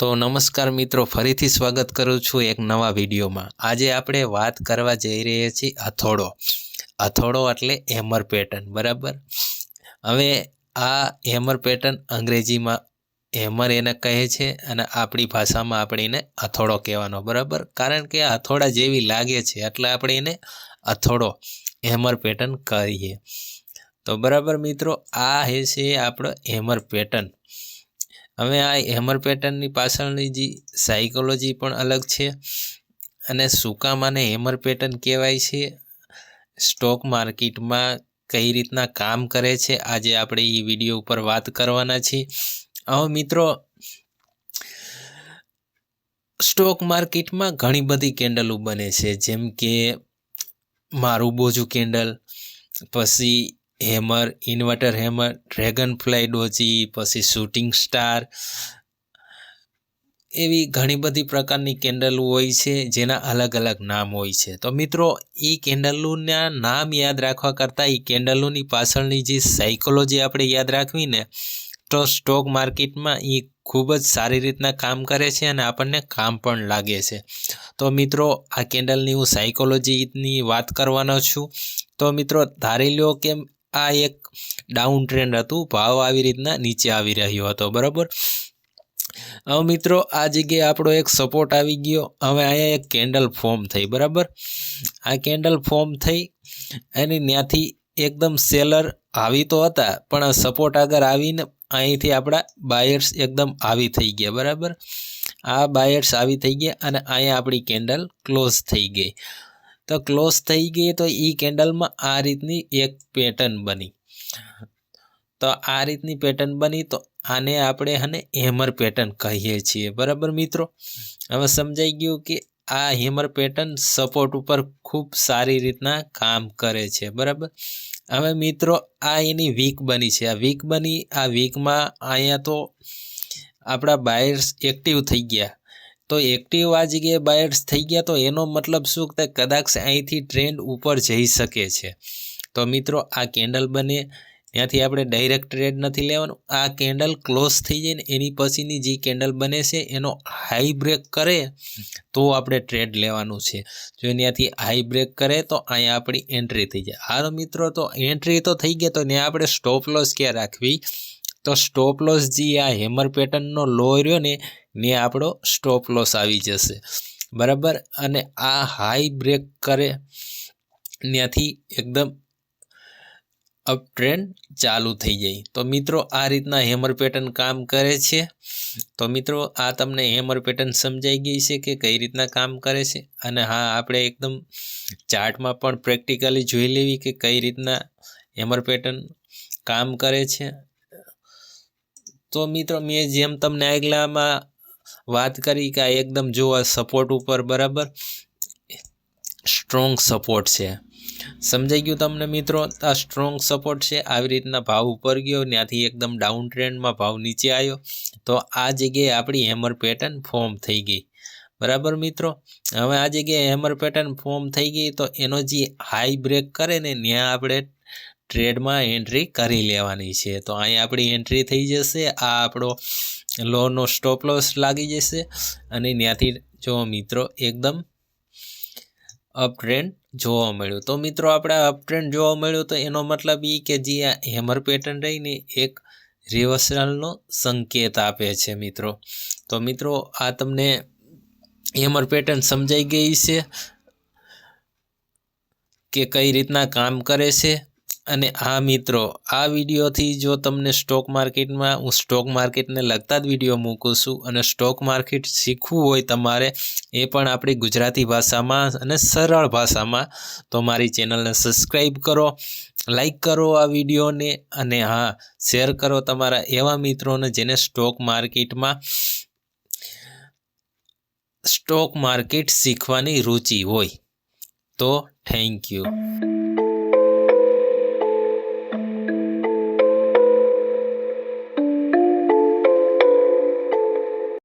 તો નમસ્કાર મિત્રો, ફરીથી સ્વાગત કરું છું એક નવા વિડીયોમાં। આજે આપણે વાત કરવા જઈ રહ્યા છીએ હથોડો એટલે હેમર પેટર્ન, બરાબર। હવે આ હેમર પેટર્ન અંગ્રેજીમાં હેમર એને કહે છે અને આપણી ભાષામાં આપણે એને હથોડો કહેવાનો, બરાબર। કારણ કે આ હથોડા જેવી લાગે છે એટલે આપણે એને હથોડો હેમર પેટર્ન કહીએ। તો બરાબર મિત્રો, આ છે આપણો હેમર પેટર્ન। હવે આ હેમર પેટર્નની પાછળની જે સાયકોલોજી પણ અલગ છે અને શું કામ આને હેમર પેટર્ન કહેવાય છે, સ્ટોક માર્કેટમાં કઈ રીતના કામ કરે છે, આજે આપણે એ વિડીયો ઉપર વાત કરવાના છીએ। હવે મિત્રો, સ્ટોક માર્કેટમાં ઘણી બધી કેન્ડલો બને છે, જેમ કે મારુબોજુ કેન્ડલ, પછી hammer, inverter hammer, dragon fly doji, પછી શૂટિંગ સ્ટાર, એવી ઘણી બધી પ્રકારની કેન્ડલો હોય છે જેના અલગ અલગ નામ હોય છે। તો મિત્રો, એ કેન્ડલોના નામ યાદ રાખવા કરતાં એ કેન્ડલોની પાછળની જે સાયકોલોજી આપણે યાદ રાખવી ને, તો સ્ટોક માર્કેટમાં એ ખૂબ જ સારી રીતના કામ કરે છે અને આપણને કામ પણ લાગે છે। તો મિત્રો, આ કેન્ડલની હું સાયકોલોજીની વાત કરવાનો છું। તો મિત્રો, ધારી લો કે આ એક ડાઉન ટ્રેન્ડ હતું, ભાવ આવી રીતના નીચે આવી રહ્યો હતો, બરાબર। હવે મિત્રો, આ જગ્યાએ આપણો એક સપોર્ટ આવી ગયો। હવે અહીંયા એક કેન્ડલ ફોર્મ થઈ, બરાબર। આ કેન્ડલ ફોર્મ થઈ અને ત્યાંથી એકદમ સેલર આવી તો હતા, પણ સપોર્ટ આગળ આવીને અહીંથી આપણા બાયર્સ એકદમ આવી થઈ ગયા, બરાબર। આ બાયર્સ આવી થઈ ગયા અને અહીંયા આપણી કેન્ડલ ક્લોઝ થઈ ગઈ। તો ક્લોઝ થઈ ગઈ તો એ કેન્ડલમાં આ રીતની એક પેટર્ન બની। તો આ રીતની પેટર્ન બની, તો આને આપણે હેમર પેટર્ન કહીએ છીએ, બરાબર મિત્રો। હવે સમજાઈ ગયું કે આ હેમર પેટર્ન સપોર્ટ ઉપર ખૂબ સારી રીતના કામ કરે છે, બરાબર। હવે મિત્રો, આ એની વીક બની છે। આ વીક બની, આ વીકમાં અહીંયા તો આપણા બાયર્સ એક્ટિવ થઈ ગયા। તો એક્ટિવ આ જગ્યાએ બાયર્સ થઈ ગયા, તો એનો મતલબ શું કે કદાચ અહીંથી ટ્રેન્ડ ઉપર જઈ શકે છે। તો મિત્રો, આ કેન્ડલ બને ત્યાંથી આપણે ડાયરેક્ટ ટ્રેડ નથી લેવાનું। આ કેન્ડલ ક્લોઝ થઈ જાય ને એની પછીની જે કેન્ડલ બને છે એનો હાઈ બ્રેક કરે તો આપણે ટ્રેડ લેવાનું છે। જો ત્યાંથી હાઈ બ્રેક કરે તો અહીંયા આપણી એન્ટ્રી થઈ જાય। હાલો મિત્રો, તો એન્ટ્રી તો થઈ ગયા, તો ત્યાં આપણે સ્ટોપ લોસ ક્યાં રાખવી? તો સ્ટોપ લોસ જે આ હેમર પેટર્નનો લો રહ્યો ને ત્યાં આપણો સ્ટોપ લોસ આવી જશે, બરાબર। અને આ હાઈ બ્રેક કરે ત્યાંથી એકદમ અપ ટ્રેન્ડ ચાલુ થઈ જાય। તો મિત્રો, આ રીતના હેમર પેટર્ન કામ કરે છે। તો મિત્રો, આ તમને હેમર પેટર્ન સમજાઈ ગઈ છે કે કઈ રીતના કામ કરે છે। અને હા, આપણે એકદમ ચાર્ટમાં પણ પ્રેક્ટિકલી જોઈ લેવી કે કઈ રીતના હેમર પેટર્ન કામ કરે છે। તો મિત્રો, મેં જેમ તમને આગલામાં વાત કરી કે આ એકદમ જોવા સપોર્ટ ઉપર, બરાબર, સ્ટ્રોંગ સપોર્ટ છે, સમજાઈ ગયું તમને મિત્રો? આ સ્ટ્રોંગ સપોર્ટ છે, આવી રીતના ભાવ ઉપર ગયો, ત્યાંથી એકદમ ડાઉન ટ્રેન્ડમાં ભાવ નીચે આવ્યો, તો આ જગ્યાએ આપણી હેમર પેટર્ન ફોર્મ થઈ ગઈ, બરાબર મિત્રો। હવે આ જગ્યાએ હેમર પેટર્ન ફોર્મ થઈ ગઈ, તો એનો જે હાઈ બ્રેક કરે ને ત્યાં આપણે ટ્રેડમાં એન્ટ્રી કરી લેવાની છે। તો અહીંયા આપણી એન્ટ્રી થઈ જશે, આ આપણો લોનો સ્ટોપ લોસ લાગી જશે અને ત્યાંથી જો મિત્રો એકદમ અપ ટ્રેન્ડ જોવા મળ્યું। તો મિત્રો, આપણે અપ ટ્રેન્ડ જોવા મળ્યું, તો એનો મતલબ એ કે જે આ હેમર પેટર્ન રહીને એક રિવર્સલનો સંકેત આપે છે મિત્રો। તો મિત્રો, આ તમને હેમર પેટર્ન સમજાઈ ગઈ છે કે કઈ રીતના કામ કરે છે। અને હા મિત્રો, આ વિડીયોથી જો તમને સ્ટોક માર્કેટમાં, હું સ્ટોક માર્કેટને લગતા જ વિડીયો મૂકું છું, અને સ્ટોક માર્કેટ શીખવું હોય તમારે એ પણ આપણી ગુજરાતી ભાષામાં અને સરળ ભાષામાં, તો મારી ચેનલને સબસ્ક્રાઈબ કરો, લાઈક કરો આ વિડીયોને, અને હા, શેર કરો તમારા એવા મિત્રોને જેને સ્ટોક માર્કેટ શીખવાની રુચિ હોય। તો થેન્ક યુ।